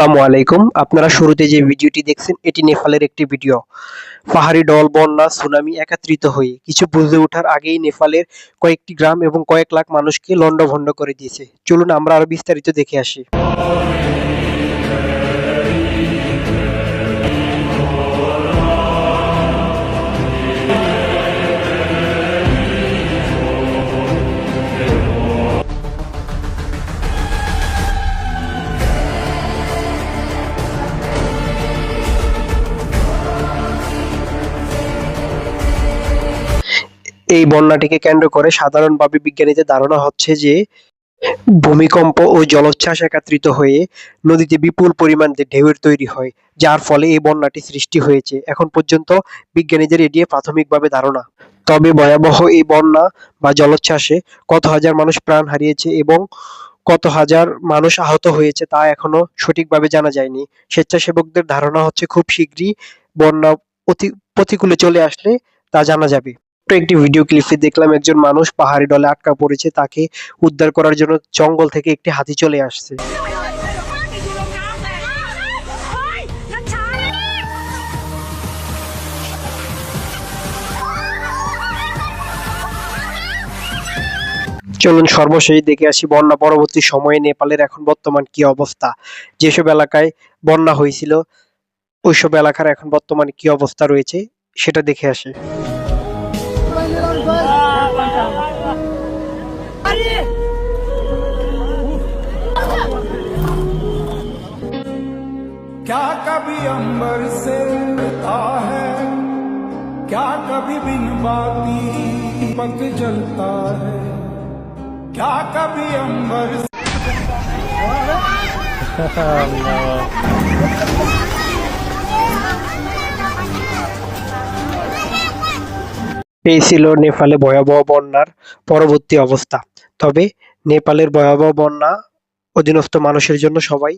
আসসালামু আলাইকুম। আপনারা শুরুতে যে ভিডিওটি দেখছেন এটি নেপালের একটি ভিডিও। পাহাড়ি ঢল, বন্যা, সুনামি একত্রিত হয়ে কিছু বুঝে ওঠার আগেই নেপালের কয়েকটি গ্রাম এবং কয়েক লাখ মানুষকে লণ্ডভণ্ড করে দিয়েছে। চলুন আমরা আরো বিস্তারিত দেখে আসি। এই বন্যাটিকে কেন্দ্র করে সাধারণভাবে বিজ্ঞানীদের ধারণা হচ্ছে যে ভূমিকম্প ও জলোচ্ছ্বাস একত্রিত হয়ে নদীতে বিপুল পরিমাণ ঢেউয়ের তৈরি হয়, যার ফলে এই বন্যাটি সৃষ্টি হয়েছে। এখন পর্যন্ত বিজ্ঞানীদের এটি প্রাথমিকভাবে ধারণা। তবে ভয়াবহ এই বন্যা বা জলোচ্ছ্বাসে কত হাজার মানুষ প্রাণ হারিয়েছে এবং কত হাজার মানুষ আহত হয়েছে তা এখনো সঠিকভাবে জানা যায়নি। স্বেচ্ছাসেবকদের ধারণা হচ্ছে খুব শীঘ্রই বন্যা প্রতিকূলে চলে আসলে তা জানা যাবে। ছোট্ট একটি ভিডিও ক্লিপে দেখলাম একজন মানুষ পাহাড়ি ঢলে আটকা পড়েছে, তাকে উদ্ধার করার জন্য জঙ্গল থেকে একটি হাতি চলে আসছে। চলুন সর্বশেষ দেখে আসি বন্যা পরবর্তী সময়ে নেপালের এখন বর্তমান কি অবস্থা। যেসব এলাকায় বন্যা হয়েছিল ওইসব এলাকার এখন বর্তমানে কি অবস্থা রয়েছে সেটা দেখে আসি। क्या कभी अंबर से उड़ता है, क्या कभी बिन बाती पक जलता है, क्या कभी अंबर এই ছিল নেপালে ভয়াবহ বন্যার পরবর্তী অবস্থা। তবে নেপালের ভয়াবহ বন্যা অধীনস্থ মানুষের জন্য সবাই